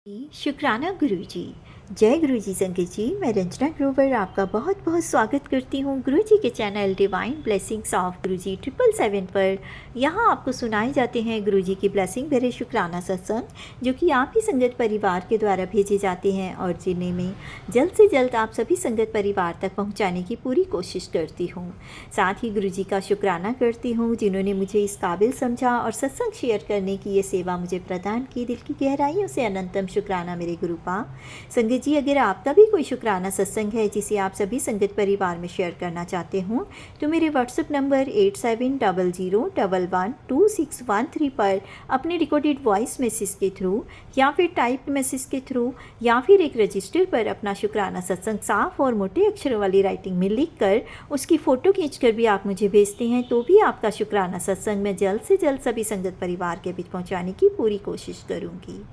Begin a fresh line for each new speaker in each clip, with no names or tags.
शुक्राना गुरुजी। जय गुरुजी संगत जी। मैं रंजना ग्रोवर आपका बहुत बहुत स्वागत करती हूँ गुरुजी के चैनल डिवाइन ब्लेसिंग्स ऑफ गुरुजी 777 पर। यहाँ आपको सुनाए जाते हैं गुरुजी की ब्लेसिंग भरे शुक्राना सत्संग, जो कि आप ही संगत परिवार के द्वारा भेजे जाते हैं और जिन्हें मैं जल्द से जल्द आप सभी संगत परिवार तक पहुँचाने की पूरी कोशिश करती हूँ। साथ ही गुरुजी का शुक्राना करती हूँ जिन्होंने मुझे इस काबिल समझा और सत्संग शेयर करने की ये सेवा मुझे प्रदान की। दिल की गहराइयों से अनंतम शुक्राना मेरे गुरुपा। संगत जी, अगर आपका भी कोई शुक्राना सत्संग है जिसे आप सभी संगत परिवार में शेयर करना चाहते हों तो मेरे व्हाट्सएप नंबर 8700112613 पर अपने रिकॉर्डेड वॉइस मैसेज के थ्रू या फिर टाइप्ड मैसेज के थ्रू या फिर एक रजिस्टर पर अपना शुक्राना सत्संग साफ और मोटे अक्षरों वाली राइटिंग में लिख कर उसकी फ़ोटो खींचकर भी आप मुझे भेजते हैं तो भी आपका शुक्राना सत्संग मैं जल्द से जल्द सभी संगत परिवार के बीच पहुँचाने की पूरी कोशिश करूँगी।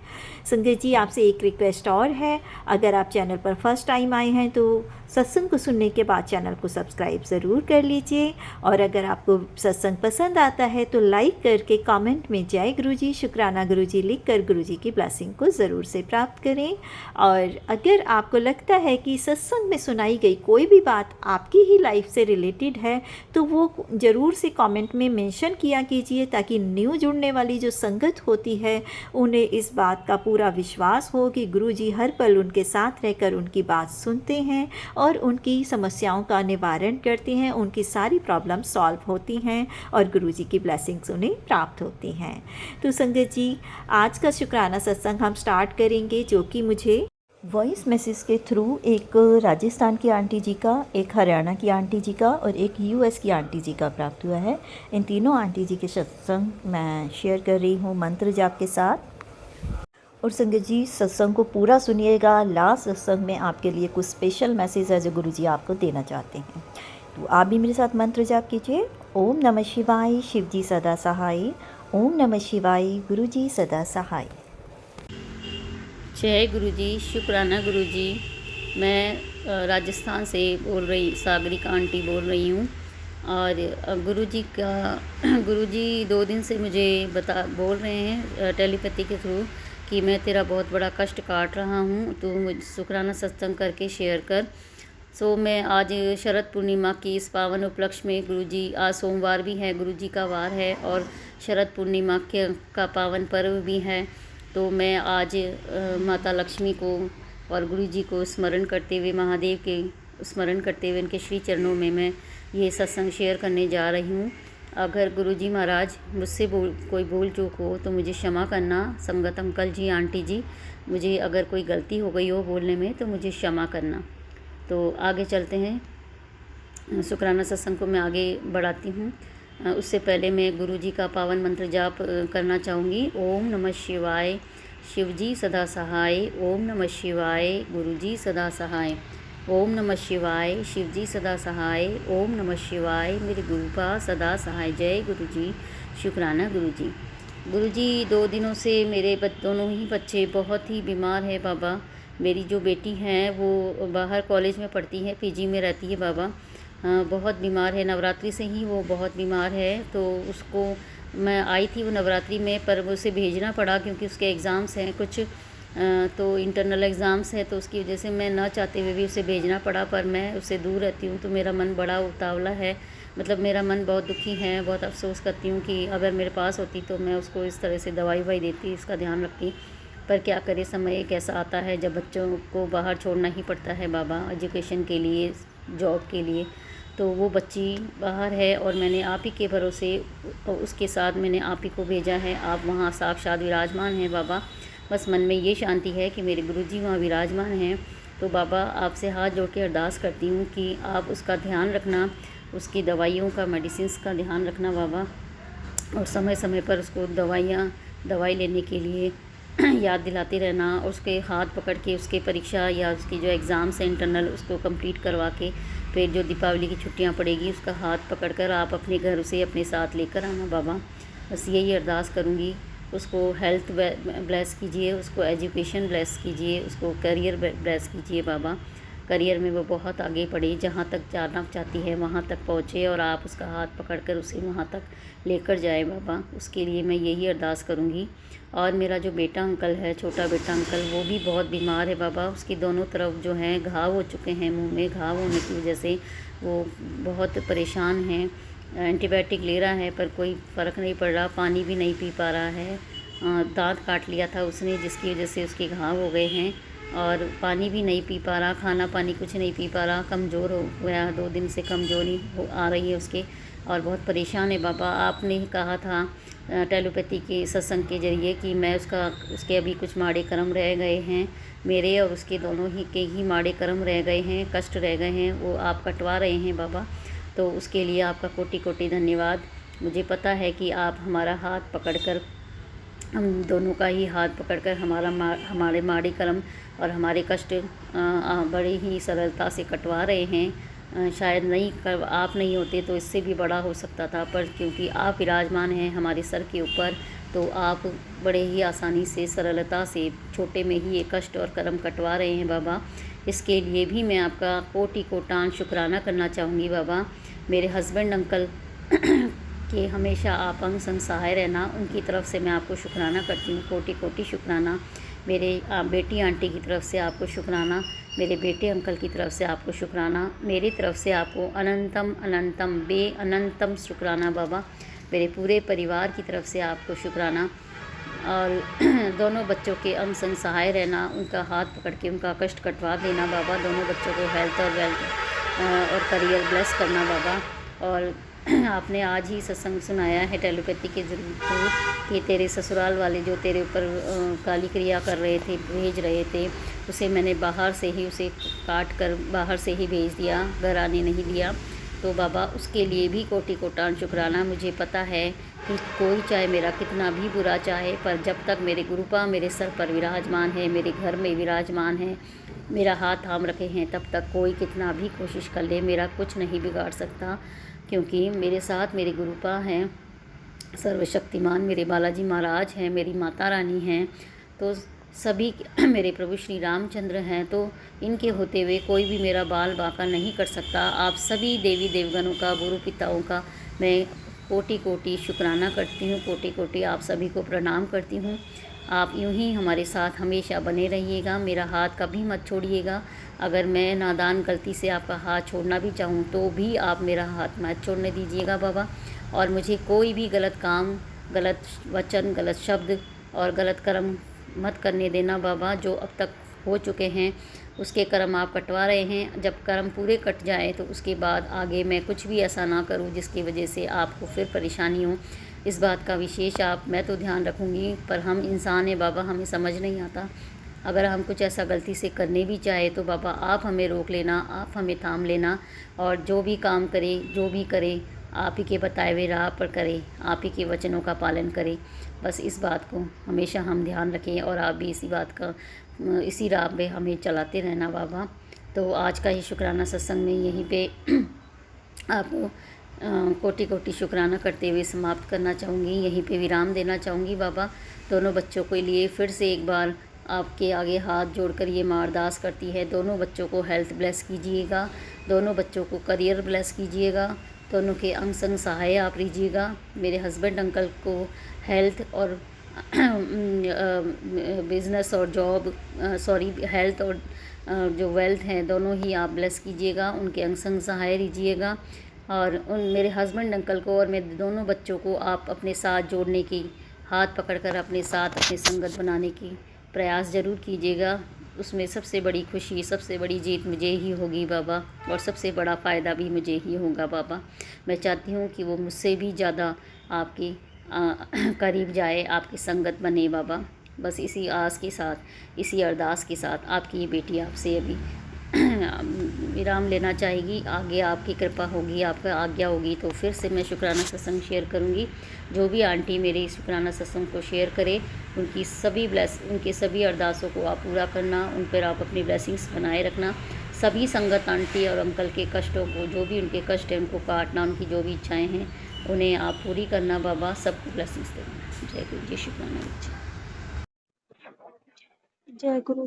संगत जी, आपसे एक रिक्वेस्ट और है, अगर आप चैनल पर फर्स्ट टाइम आए हैं तो सत्संग को सुनने के बाद चैनल को सब्सक्राइब ज़रूर कर लीजिए और अगर आपको सत्संग पसंद आता है तो लाइक करके कमेंट में जय गुरुजी शुक्राना गुरुजी लिख कर गुरुजी की ब्लेसिंग को ज़रूर से प्राप्त करें। और अगर आपको लगता है कि सत्संग में सुनाई गई कोई भी बात आपकी ही लाइफ से रिलेटेड है तो वो ज़रूर से कमेंट में मेंशन किया कीजिए, ताकि न्यू जुड़ने वाली जो संगत होती है उन्हें इस बात का पूरा विश्वास हो कि गुरुजी हर पल उनके साथ रहकर उनकी बात सुनते हैं और उनकी समस्याओं का निवारण करते हैं, उनकी सारी प्रॉब्लम सॉल्व होती हैं और गुरुजी की ब्लेसिंग्स उन्हें प्राप्त होती हैं। तो संगत जी, आज का शुक्राना सत्संग हम स्टार्ट करेंगे, जो कि मुझे वॉइस मैसेज के थ्रू एक राजस्थान की आंटी जी का, एक हरियाणा की आंटी जी का और एक यूएस की आंटी जी का प्राप्त हुआ है। इन तीनों आंटी जी के सत्संग मैं शेयर कर रही हूँ मंत्र जाप के साथ। और संगत जी, सत्संग को पूरा सुनिएगा। लास्ट सत्संग में आपके लिए कुछ स्पेशल मैसेज है जो गुरुजी आपको देना चाहते हैं, तो आप भी मेरे साथ मंत्र जाप कीजिए। ओम नमः शिवाय, शिवजी सदा सहाय। ओम नमः शिवाय, गुरुजी सदा सहाय।
जय गुरुजी, शुक्राना गुरुजी। मैं राजस्थान से बोल रही, सागरिका आंटी बोल रही हूँ। और गुरुजी 2 दिन से मुझे बोल रहे हैं टेलीपैथी के थ्रू कि मैं तेरा बहुत बड़ा कष्ट काट रहा हूँ, तो मुझे शुक्राना सत्संग करके शेयर कर। मैं आज शरद पूर्णिमा की इस पावन उपलक्ष्य में गुरुजी, आज सोमवार भी है, गुरुजी का वार है और शरद पूर्णिमा का पावन पर्व भी है। तो मैं आज माता लक्ष्मी को और गुरुजी को स्मरण करते हुए, महादेव के स्मरण करते हुए उनके श्री चरणों में मैं ये सत्संग शेयर करने जा रही हूँ। अगर गुरुजी महाराज मुझसे कोई भूल चूक हो तो मुझे क्षमा करना। संगत अंकल जी, आंटी जी, मुझे अगर कोई गलती हो गई हो बोलने में तो मुझे क्षमा करना। तो आगे चलते हैं, शुक्राना सत्संग को मैं आगे बढ़ाती हूँ। उससे पहले मैं गुरुजी का पावन मंत्र जाप करना चाहूँगी। ओम नमः शिवाय, शिवजी सदा सहाय। ओम नमः शिवाय, गुरुजी सदा सहाय। ओम नमः शिवाय, शिवजी सदा सहाय। ओम नमः शिवाय, मेरे गुरुपा सदा सहाय। जय गुरुजी, शुक्राना गुरुजी। गुरुजी 2 दिनों से मेरे दोनों ही बच्चे बहुत ही बीमार है बाबा। मेरी जो बेटी है वो बाहर कॉलेज में पढ़ती है, पीजी में रहती है बाबा। बहुत बीमार है, नवरात्रि से ही वो बहुत बीमार है। तो उसको मैं आई थी वो नवरात्रि में, पर उसे भेजना पड़ा क्योंकि उसके एग्ज़ाम्स हैं कुछ, तो इंटरनल एग्ज़ाम्स है, तो उसकी वजह से मैं ना चाहते हुए भी उसे भेजना पड़ा। पर मैं उससे दूर रहती हूँ तो मेरा मन बड़ा उतावला है, मतलब मेरा मन बहुत दुखी है। बहुत अफसोस करती हूँ कि अगर मेरे पास होती तो मैं उसको इस तरह से दवाई ववाई देती, इसका ध्यान रखती। पर क्या करे, समय एक ऐसा आता है जब बच्चों को बाहर छोड़ना ही पड़ता है बाबा, एजुकेशन के लिए, जॉब के लिए। तो वो बच्ची बाहर है और मैंने आप ही के भरोसे, उसके साथ मैंने आप ही को भेजा है। आप वहाँ साक्षात विराजमान हैं बाबा। बस मन में ये शांति है कि मेरे गुरुजी वहाँ विराजमान हैं। तो बाबा, आपसे हाथ जोड़ के अरदास करती हूँ कि आप उसका ध्यान रखना, उसकी दवाइयों का, मेडिसिन्स का ध्यान रखना बाबा। और समय समय पर उसको दवाई लेने के लिए याद दिलाते रहना। और उसके हाथ पकड़ के उसके परीक्षा या उसकी जो एग्ज़ाम्स हैं इंटरनल, उसको कंप्लीट करवा के फिर जो दीपावली की छुट्टियां पड़ेगी उसका हाथ पकड़कर आप अपने घर से अपने साथ लेकर आना बाबा। बस यही अरदास करूँगी। उसको हेल्थ ब्लेस कीजिए, उसको एजुकेशन ब्लेस कीजिए, उसको करियर ब्लेस कीजिए बाबा। करियर में वो बहुत आगे बढ़े, जहाँ तक जाना चाहती है वहाँ तक पहुँचे और आप उसका हाथ पकड़कर उसे वहाँ तक लेकर जाए बाबा। उसके लिए मैं यही अरदास करूँगी। और मेरा जो बेटा अंकल है, छोटा बेटा अंकल, वो भी बहुत बीमार है बाबा। उसकी दोनों तरफ जो है घाव हो चुके हैं, मुंह में घाव होने की वजह से वो बहुत परेशान हैं। एंटीबायोटिक ले रहा है पर कोई फ़र्क नहीं पड़ रहा, पानी भी नहीं पी पा रहा है। दांत काट लिया था उसने, जिसकी वजह से उसके घाव हो गए हैं और पानी भी नहीं पी पा रहा, खाना पानी कुछ नहीं पी पा रहा, कमज़ोर हो गया, 2 दिन से कमज़ोरी आ रही है उसके और बहुत परेशान है बाबा। आपने ही कहा था टेलीपैथी के सत्संग के ज़रिए कि मैं उसके अभी कुछ माड़े कर्म रह गए हैं, मेरे और उसके दोनों ही के ही माड़े कर्म रह गए हैं, कष्ट रह गए हैं, वो आप कटवा रहे हैं बाबा। तो उसके लिए आपका कोटि कोटि धन्यवाद। मुझे पता है कि आप हमारा हाथ पकड़कर, हम दोनों का ही हाथ पकड़कर हमारे माड़े कर्म और हमारे कष्ट बड़े ही सरलता से कटवा रहे हैं। शायद आप नहीं होते तो इससे भी बड़ा हो सकता था, पर क्योंकि आप विराजमान हैं हमारे सर के ऊपर, तो आप बड़े ही आसानी से, सरलता से, छोटे में ही ये कष्ट और कर्म कटवा रहे हैं बाबा। इसके लिए भी मैं आपका कोटि कोटान शुक्राना करना चाहूँगी बाबा। मेरे हस्बैंड अंकल कि हमेशा आप अंग संग सहाय रहना, उनकी तरफ से मैं आपको शुक्राना करती हूँ, कोटि कोटि शुक्राना। मेरे बेटी आंटी की तरफ से आपको शुक्राना, मेरे बेटे अंकल की तरफ से आपको शुक्राना, मेरी तरफ से आपको अनंतम अनंतम अनंतम शुक्राना बाबा। मेरे पूरे परिवार की तरफ से आपको शुक्राना। और दोनों बच्चों के अंग संग सहाय रहना, उनका हाथ पकड़ के उनका कष्ट कटवा देना बाबा। दोनों बच्चों को हेल्थ और वेल्थ और करियर ब्लेस करना बाबा। और आपने आज ही सत्संग सुनाया है टेलीपैथी के जरिए कि तेरे ससुराल वाले जो तेरे ऊपर काली क्रिया कर रहे थे, भेज रहे थे, उसे मैंने बाहर से ही उसे काट कर बाहर से ही भेज दिया, घर आने नहीं दिया। तो बाबा उसके लिए भी कोटि कोटान शुक्राना। मुझे पता है कि कोई चाहे मेरा कितना भी बुरा चाहे, पर जब तक मेरे गुरुपा मेरे सर पर विराजमान है, मेरे घर में विराजमान है, मेरा हाथ थाम रखे हैं, तब तक कोई कितना भी कोशिश कर ले मेरा कुछ नहीं बिगाड़ सकता। क्योंकि मेरे साथ मेरे गुरुपा हैं, सर्वशक्तिमान मेरे बालाजी महाराज हैं, मेरी माता रानी हैं, तो सभी मेरे प्रभु श्री रामचंद्र हैं। तो इनके होते हुए कोई भी मेरा बाल बांका नहीं कर सकता। आप सभी देवी देवगणों का, गुरु पिताओं का मैं कोटि कोटि शुक्राना करती हूँ, कोटि कोटि आप सभी को प्रणाम करती हूँ। आप यूं ही हमारे साथ हमेशा बने रहिएगा, मेरा हाथ कभी मत छोड़िएगा। अगर मैं नादान गलती से आपका हाथ छोड़ना भी चाहूँ तो भी आप मेरा हाथ मत छोड़ने दीजिएगा बाबा। और मुझे कोई भी गलत काम, गलत वचन, गलत शब्द और गलत कर्म मत करने देना बाबा। जो अब तक हो चुके हैं उसके कर्म आप कटवा रहे हैं। जब कर्म पूरे कट जाए तो उसके बाद आगे मैं कुछ भी ऐसा ना करूं जिसकी वजह से आपको फिर परेशानी हो। इस बात का विशेष मैं तो ध्यान रखूंगी, पर हम इंसान हैं बाबा, हमें समझ नहीं आता। अगर हम कुछ ऐसा गलती से करने भी चाहे तो बाबा आप हमें रोक लेना, आप हमें थाम लेना, और जो भी काम करे, जो भी करे, आप ही के बताए हुए राह पर करे, आप ही के वचनों का पालन करें। बस इस बात को हमेशा हम ध्यान रखें और आप भी इसी राह पे हमें चलाते रहना बाबा। तो आज का ही शुक्राना सत्संग में यहीं पे आपको कोटि कोटि शुक्राना करते हुए समाप्त करना चाहूँगी, यहीं पे विराम देना चाहूँगी बाबा। दोनों बच्चों के लिए फिर से एक बार आपके आगे हाथ जोड़कर ये माँ अरदास करती है, दोनों बच्चों को हेल्थ ब्लेस कीजिएगा, दोनों बच्चों को करियर ब्लेस कीजिएगा, दोनों के अंग संग सहाय आप लीजिएगा। मेरे हस्बैंड अंकल को हेल्थ और बिज़नेस और जॉब हेल्थ और जो वेल्थ हैं दोनों ही आप ब्लेस कीजिएगा, उनके अंग संग सहाय लीजिएगा। और मेरे हस्बैंड अंकल को और मेरे दोनों बच्चों को आप अपने साथ जोड़ने की, हाथ पकड़कर अपने साथ अपनी संगत बनाने की प्रयास ज़रूर कीजिएगा। उसमें सबसे बड़ी खुशी, सबसे बड़ी जीत मुझे ही होगी बाबा, और सबसे बड़ा फ़ायदा भी मुझे ही होगा बाबा। मैं चाहती हूँ कि वो मुझसे भी ज़्यादा आपकी करीब जाए, आपकी संगत बने बाबा। बस इसी आस के साथ, इसी अरदास के साथ आपकी ये बेटी आपसे अभी विराम लेना चाहेगी। आगे आपकी कृपा होगी, आपका आज्ञा होगी तो फिर से मैं शुक्राना सत्संग शेयर करूंगी। जो भी आंटी मेरे शुक्राना सत्संग को शेयर करे, उनकी सभी अरदासों को आप पूरा करना, उन पर आप अपनी ब्लेसिंग्स बनाए रखना। सभी संगत आंटी और अंकल के कष्टों को, जो भी उनके कष्ट हैं उनको काटना, उनकी जो भी इच्छाएँ हैं उन्हें आप पूरी करना बाबा। सबको ब्लेसिंग्स देना। जय गुरु जी, शुक्राना।
जय गुरु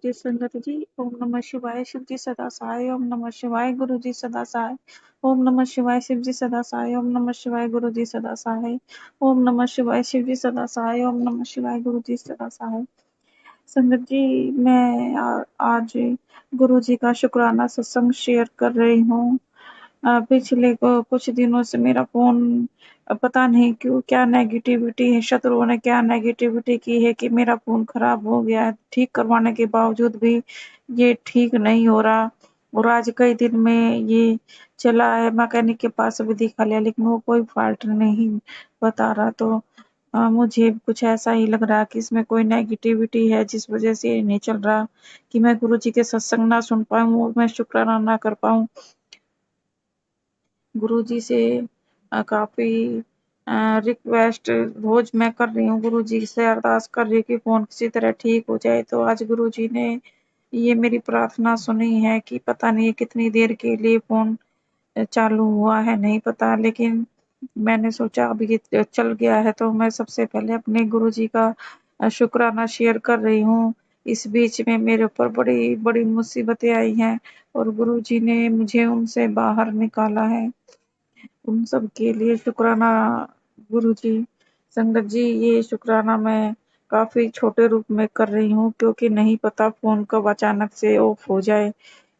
जी संगत जी। ओम नमः शिवाय शिव जी सदा सहाय। ओम नमः शिवाय गुरु जी सदा सहाय। ओम नमः शिवाय शिव जी सदा सहाय। ओम नमः शिवाय गुरु जी सदा सहाय। ओम नमः शिवाय शिव जी सदा सहाय। ओम नमः शिवाय गुरु जी सदा सहाय। संगत जी, मैं आज गुरु जी का शुक्राना सत्संग शेयर कर रही हूँ। पिछले कुछ दिनों से मेरा फोन पता नहीं क्यों क्या नेगेटिविटी है, शत्रुओं ने क्या नेगेटिविटी की है कि मेरा फोन खराब हो गया है। ठीक करवाने के बावजूद भी ये ठीक नहीं हो रहा और आज कई दिन में ये चला है, मैकेनिक के पास भी दिखा लिया लेकिन वो कोई फॉल्ट नहीं बता रहा। तो मुझे कुछ ऐसा ही लग रहा कि इसमें कोई नेगेटिविटी है जिस वजह से ये नहीं चल रहा कि मैं गुरु जी के सत्संग ना सुन पाऊँ और मैं शुक्राना ना कर पाऊँ। गुरुजी से काफ़ी रिक्वेस्ट रोज मैं कर रही हूँ, गुरुजी से अरदास कर रही हूँ कि फ़ोन किसी तरह ठीक हो जाए। तो आज गुरुजी ने ये मेरी प्रार्थना सुनी है कि पता नहीं कितनी देर के लिए फ़ोन चालू हुआ है नहीं पता, लेकिन मैंने सोचा अब ये चल गया है तो मैं सबसे पहले अपने गुरुजी का शुक्राना शेयर कर रही हूँ। इस बीच में मेरे ऊपर बड़ी बड़ी मुसीबतें आई हैं और गुरुजी ने मुझे उनसे बाहर निकाला है। उन सब के लिए शुक्राना गुरुजी। संगत जी, ये शुक्राना मैं काफ़ी छोटे रूप में कर रही हूँ क्योंकि नहीं पता फ़ोन कब अचानक से ऑफ हो जाए।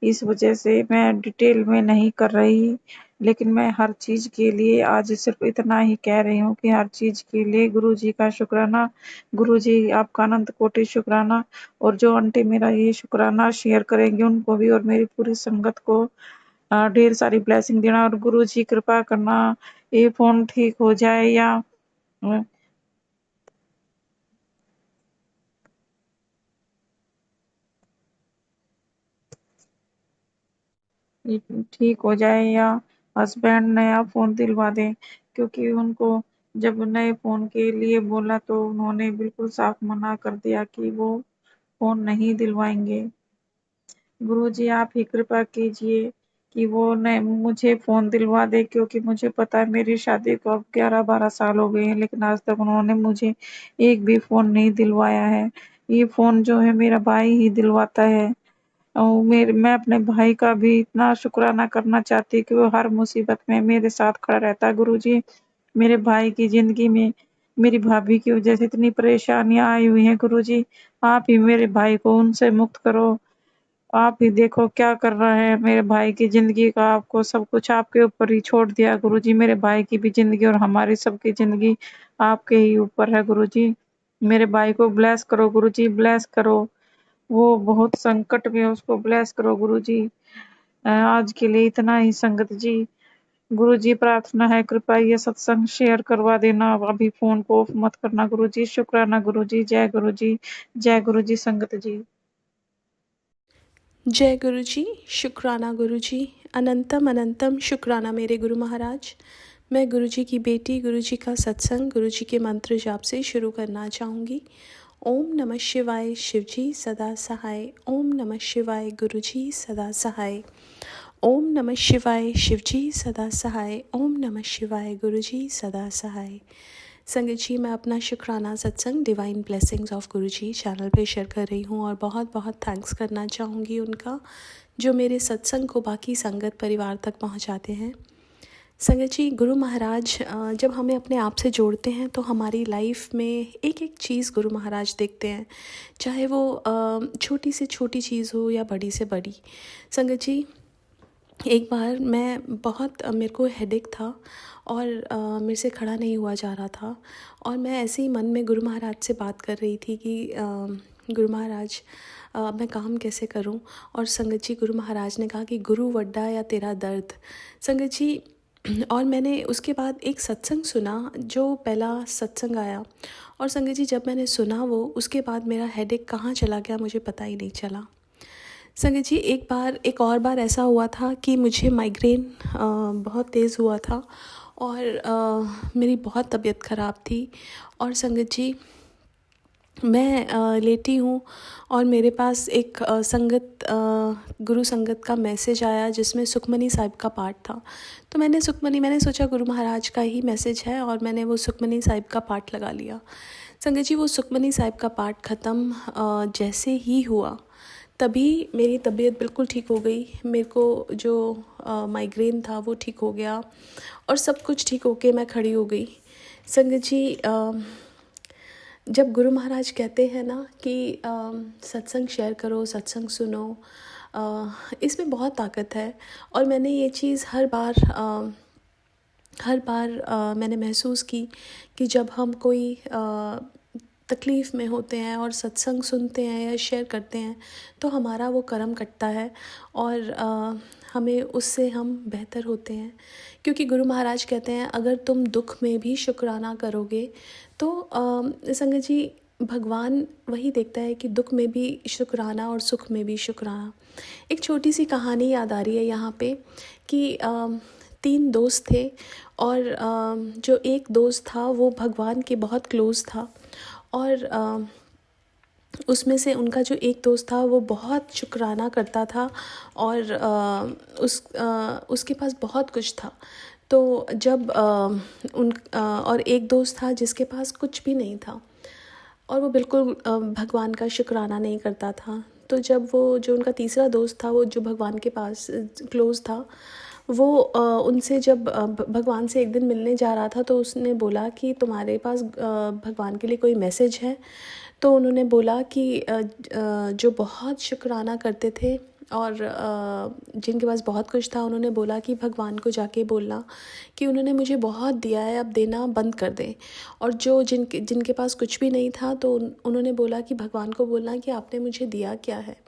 इस वजह से मैं डिटेल में नहीं कर रही, लेकिन मैं हर चीज़ के लिए आज सिर्फ इतना ही कह रही हूँ कि हर चीज़ के लिए गुरुजी का शुक्राना। गुरुजी आपका अनंत कोटि शुक्राना। और जो आंटी मेरा ये शुक्राना शेयर करेंगे उनको भी और मेरी पूरी संगत को ढेर सारी ब्लेसिंग देना और गुरु जी कृपा करना ये फोन ठीक हो जाए या अ, ये ठीक हो जाए या हस्बैंड नया फोन दिलवा दें, क्योंकि उनको जब नए फोन के लिए बोला तो उन्होंने बिल्कुल साफ मना कर दिया कि वो फोन नहीं दिलवाएंगे। गुरुजी आप ही कृपा कीजिए कि वो मुझे फ़ोन दिलवा दे, क्योंकि मुझे पता है मेरी शादी को अब 11-12 साल हो गए हैं लेकिन आज तक उन्होंने मुझे एक भी फ़ोन नहीं दिलवाया है। ये फ़ोन जो है मेरा भाई ही दिलवाता है। और मैं अपने भाई का भी इतना शुक्राना करना चाहती कि वो हर मुसीबत में मेरे साथ खड़ा रहता है। गुरुजी, मेरे भाई की ज़िंदगी में मेरी भाभी की वजह से इतनी परेशानियाँ आई हुई हैं गुरुजी, आप ही मेरे भाई को उनसे मुक्त करो। आप ही देखो क्या कर रहा है मेरे भाई की ज़िंदगी का, आपको सब कुछ आपके ऊपर ही छोड़ दिया गुरुजी। मेरे भाई की भी ज़िंदगी और हमारी सबकी ज़िंदगी आपके ही ऊपर है गुरुजी। मेरे भाई को ब्लेस करो गुरुजी, ब्लेस करो। वो बहुत संकट में है, उसको ब्लेस करो गुरुजी। आज के लिए इतना ही संगत जी। गुरुजी प्रार्थना है कृपया ये सत्संग शेयर करवा देना, अभी फ़ोन को ऑफ मत करना गुरुजी। शुक्राना गुरुजी, जय गुरुजी, जय गुरुजी संगत जी।
जय गुरु जी, शुक्राना गुरु जी, अनंतम अनंतम शुक्राना मेरे गुरु महाराज। मैं गुरु जी की बेटी, गुरु जी का सत्संग, गुरु जी के मंत्र जाप से शुरू करना चाहूँगी। ओम नमः शिवाय शिव जी सदा सहाय। ओम नमः शिवाय गुरु जी सदा सहाय। ओम नमः शिवाय शिव जी सदा सहाय। ओम नमः शिवाय गुरु जी सदा सहाय। संगत जी, मैं अपना शुक्राना सत्संग divine blessings of Guru ji channel पे शेयर कर रही हूँ और बहुत बहुत थैंक्स करना चाहूँगी उनका, जो मेरे सत्संग को बाकी संगत परिवार तक पहुँचाते हैं। संगत जी, गुरु महाराज जब हमें अपने आप से जोड़ते हैं तो हमारी लाइफ में एक एक चीज़ गुरु महाराज देखते हैं, चाहे वो छोटी से छोटी चीज़ हो या बड़ी से बड़ी। संगत जी, एक बार मैं बहुत मेरे को हेडेक था और मेरे से खड़ा नहीं हुआ जा रहा था और मैं ऐसे ही मन में गुरु महाराज से बात कर रही थी कि गुरु महाराज मैं काम कैसे करूं। और संगत जी, गुरु महाराज ने कहा कि गुरु वड्डा या तेरा दर्द। संगत जी, और मैंने उसके बाद एक सत्संग सुना, जो पहला सत्संग आया, और संगत जी जब मैंने सुना वो, उसके बाद मेरा हेडेक कहाँ चला गया मुझे पता ही नहीं चला। संगत जी, एक और बार ऐसा हुआ था कि मुझे माइग्रेन बहुत तेज़ हुआ था और मेरी बहुत तबीयत ख़राब थी। और संगत जी, मैं लेटी हूँ और मेरे पास एक गुरु संगत का मैसेज आया जिसमें सुखमनी साहिब का पाठ था। तो मैंने सोचा गुरु महाराज का ही मैसेज है और मैंने वो सुखमनी साहिब का पाठ लगा लिया। संगत जी वो सुखमनी साहिब का पाठ ख़त्म जैसे ही हुआ तभी मेरी तबीयत बिल्कुल ठीक हो गई। मेरे को जो माइग्रेन था वो ठीक हो गया और सब कुछ ठीक होके मैं खड़ी हो गई। संगत जी जब गुरु महाराज कहते हैं ना कि सत्संग शेयर करो, सत्संग सुनो, इसमें बहुत ताकत है। और मैंने ये चीज़ हर बार मैंने महसूस की कि जब हम कोई तकलीफ़ में होते हैं और सत्संग सुनते हैं या शेयर करते हैं तो हमारा वो कर्म कटता है और हमें उससे हम बेहतर होते हैं। क्योंकि गुरु महाराज कहते हैं अगर तुम दुख में भी शुक्राना करोगे तो संगत जी भगवान वही देखता है कि दुख में भी शुक्राना और सुख में भी शुक्राना। एक छोटी सी कहानी याद आ रही है यहाँ पे कि 3 दोस्त थे और जो एक दोस्त था वो भगवान के बहुत क्लोज़ था और उसमें से उनका जो एक दोस्त था वो बहुत शुक्राना करता था और उसके पास बहुत कुछ था। तो जब और एक दोस्त था जिसके पास कुछ भी नहीं था और वो बिल्कुल भगवान का शुक्राना नहीं करता था। तो जब वो जो उनका तीसरा दोस्त था वो जो भगवान के पास क्लोज़ था वो उनसे जब भगवान से एक दिन मिलने जा रहा था तो उसने बोला कि तुम्हारे पास भगवान के लिए कोई मैसेज है। तो उन्होंने बोला कि जो बहुत शुक्राना करते थे और जिनके पास बहुत कुछ था उन्होंने बोला कि भगवान को जाके बोलना कि उन्होंने मुझे बहुत दिया है, अब देना बंद कर दें। और जो जिनके पास कुछ भी नहीं था तो उन्होंने बोला कि भगवान को बोलना कि आपने मुझे दिया क्या है।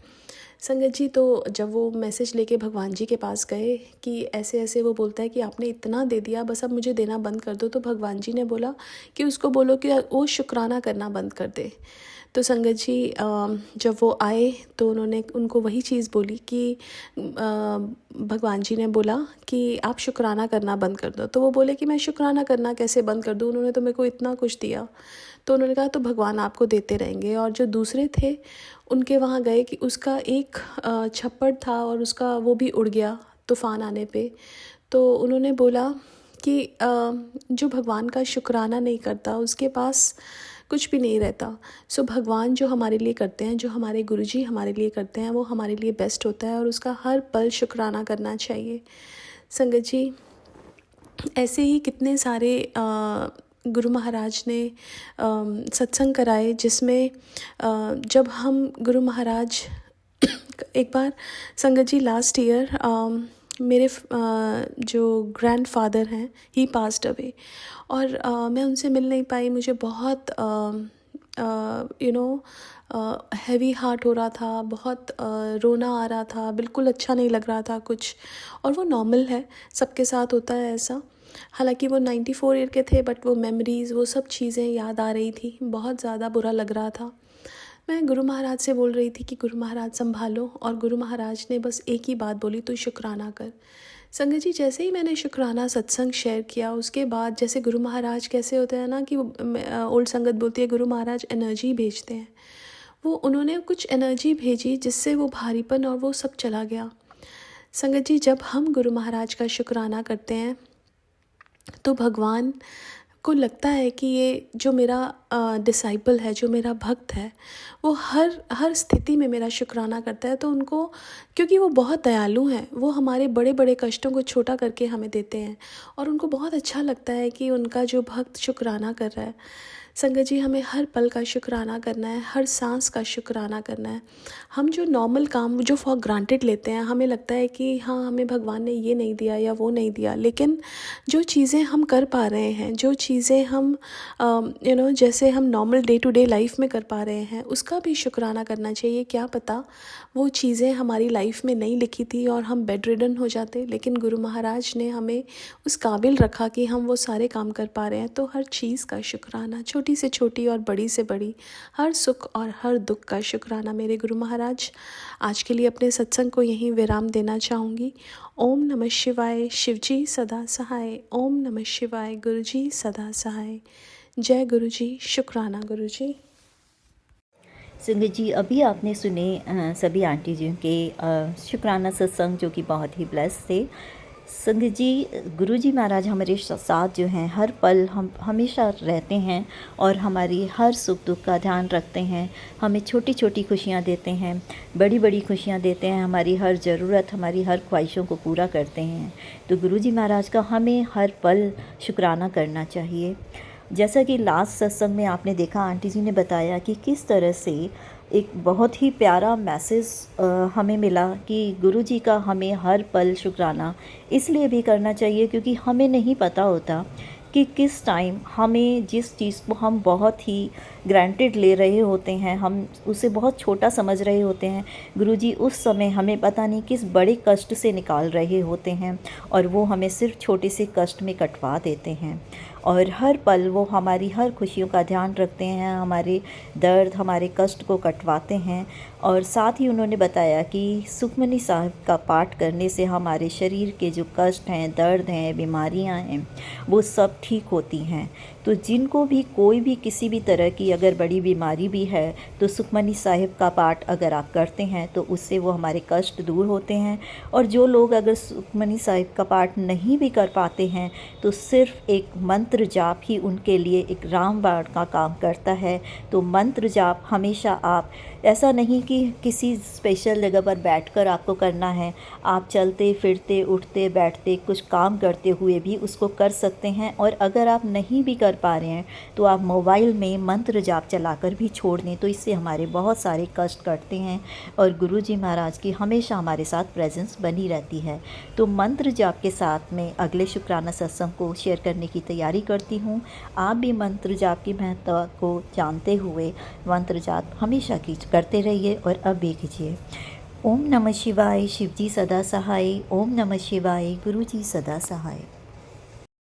संगत जी तो जब वो मैसेज लेके भगवान जी के पास गए कि ऐसे ऐसे वो बोलता है कि आपने इतना दे दिया, बस अब मुझे देना बंद कर दो। तो भगवान जी ने बोला कि उसको बोलो कि वो शुक्राना करना बंद कर दे। तो संगत जी जब वो आए तो उन्होंने उनको वही चीज़ बोली कि भगवान जी ने बोला कि आप शुक्राना करना बंद कर दो। तो वो बोले कि मैं शुक्राना करना कैसे बंद कर दूँ, उन्होंने तो मेरे को इतना कुछ दिया। तो उन्होंने कहा तो भगवान आपको देते रहेंगे। और जो दूसरे थे उनके वहाँ गए कि उसका एक छप्पड़ था और उसका वो भी उड़ गया तूफ़ान आने पे। तो उन्होंने बोला कि जो भगवान का शुक्राना नहीं करता उसके पास कुछ भी नहीं रहता। सो भगवान जो हमारे लिए करते हैं, जो हमारे गुरुजी हमारे लिए करते हैं वो हमारे लिए बेस्ट होता है और उसका हर पल शुक्राना करना चाहिए। संगत जी ऐसे ही कितने सारे गुरु महाराज ने सत्संग कराए जिसमें जब हम गुरु महाराज एक बार संगत जी लास्ट ईयर मेरे जो ग्रैंडफादर हैं ही पास्ड अवे और मैं उनसे मिल नहीं पाई। मुझे बहुत हैवी हार्ट हो रहा था, बहुत रोना आ रहा था, बिल्कुल अच्छा नहीं लग रहा था कुछ। और वो नॉर्मल है, सबके साथ होता है ऐसा। हालांकि वो 94 ईयर के थे बट वो मेमोरीज़ वो सब चीज़ें याद आ रही थी, बहुत ज़्यादा बुरा लग रहा था। मैं गुरु महाराज से बोल रही थी कि गुरु महाराज संभालो, और गुरु महाराज ने बस एक ही बात बोली, तू शुक्राना कर। संगत जी जैसे ही मैंने शुक्राना सत्संग शेयर किया उसके बाद जैसे गुरु महाराज कैसे होते हैं ना कि ओल्ड संगत बोलती है गुरु महाराज एनर्जी भेजते हैं, वो उन्होंने कुछ एनर्जी भेजी जिससे वो भारीपन और वो सब चला गया। संगत जी जब हम गुरु महाराज का शुक्राना करते हैं तो भगवान को लगता है कि ये जो मेरा डिसाइपल है, जो मेरा भक्त है, वो हर स्थिति में मेरा शुक्राना करता है। तो उनको, क्योंकि वो बहुत दयालु हैं, वो हमारे बड़े बड़े कष्टों को छोटा करके हमें देते हैं और उनको बहुत अच्छा लगता है कि उनका जो भक्त शुक्राना कर रहा है। संगत जी हमें हर पल का शुक्राना करना है, हर सांस का शुक्राना करना है। हम जो नॉर्मल काम जो फॉर ग्रांटेड लेते हैं, हमें लगता है कि हाँ हमें भगवान ने ये नहीं दिया या वो नहीं दिया, लेकिन जो चीज़ें हम कर पा रहे हैं, जो चीज़ें हम जैसे हम normal day to day life में कर पा रहे हैं, उसका भी शुक्राना करना चाहिए। क्या पता वो चीज़ें हमारी लाइफ में नहीं लिखी थी और हम बेड रिडन हो जाते, लेकिन गुरु महाराज ने हमें उस काबिल रखा कि हम वो सारे काम कर पा रहे हैं। तो हर चीज़ का शुक्राना, छोटी से छोटी और बड़ी से बड़ी, हर सुख और हर दुख का शुक्राना मेरे गुरु महाराज। आज के लिए अपने सत्संग को यहीं विराम देना चाहूँगी। ओम नमः शिवाय, शिवजी सदा सहाय। ओम नमः शिवाय, गुरुजी सदा सहाय। जय गुरुजी, शुक्राना गुरुजी।
संगत जी अभी आपने सुने सभी आंटी जी के शुक्राना सत्संग जो कि बहुत ही ब्लेस थे। संगत जी, गुरु जी महाराज हमारे साथ जो हैं हर पल हम हमेशा रहते हैं और हमारी हर सुख दुख का ध्यान रखते हैं। हमें छोटी छोटी खुशियाँ देते हैं, बड़ी बड़ी खुशियाँ देते हैं, हमारी हर ज़रूरत, हमारी हर ख्वाहिशों को पूरा करते हैं। तो गुरु जी महाराज का हमें हर पल शुक्राना करना चाहिए। जैसा कि लास्ट सत्संग में आपने देखा, आंटी जी ने बताया कि किस तरह से एक बहुत ही प्यारा मैसेज हमें मिला कि गुरु जी का हमें हर पल शुक्राना इसलिए भी करना चाहिए क्योंकि हमें नहीं पता होता कि किस टाइम हमें जिस चीज़ को हम बहुत ही ग्रांटेड ले रहे होते हैं, हम उसे बहुत छोटा समझ रहे होते हैं, गुरुजी उस समय हमें पता नहीं किस बड़े कष्ट से निकाल रहे होते हैं और वो हमें सिर्फ छोटे से कष्ट में कटवा देते हैं। और हर पल वो हमारी हर खुशियों का ध्यान रखते हैं, हमारे दर्द, हमारे कष्ट को कटवाते हैं। और साथ ही उन्होंने बताया कि सुखमनी साहिब का पाठ करने से हमारे शरीर के जो कष्ट हैं, दर्द हैं, बीमारियां हैं, वो सब ठीक होती हैं। तो जिनको भी कोई भी किसी भी तरह की अगर बड़ी बीमारी भी है तो सुखमनी साहिब का पाठ अगर आप करते हैं तो उससे वो हमारे कष्ट दूर होते हैं। और जो लोग अगर सुखमनी साहिब का पाठ नहीं भी कर पाते हैं तो सिर्फ एक मंत्र जाप ही उनके लिए एक रामबाण का काम करता है। तो मंत्र जाप हमेशा आप, ऐसा नहीं कि किसी स्पेशल जगह पर बैठकर आपको करना है, आप चलते फिरते उठते बैठते कुछ काम करते हुए भी उसको कर सकते हैं। और अगर आप नहीं भी कर पा रहे हैं तो आप मोबाइल में मंत्र जाप चलाकर भी छोड़ दें, तो इससे हमारे बहुत सारे कष्ट कटते हैं और गुरु जी महाराज की हमेशा हमारे साथ प्रेजेंस बनी रहती है। तो मंत्र जाप के साथ में अगले शुक्राना सत्संग को शेयर करने की तैयारी करती हूँ। आप भी मंत्र जाप की महत्ता को जानते हुए मंत्र जाप हमेशा की करते रहिए और अब भी कीजिए। ओम नमः शिवाय, शिवजी सदा सहाय। ओम नमः शिवाय, गुरु जी सदा सहाय।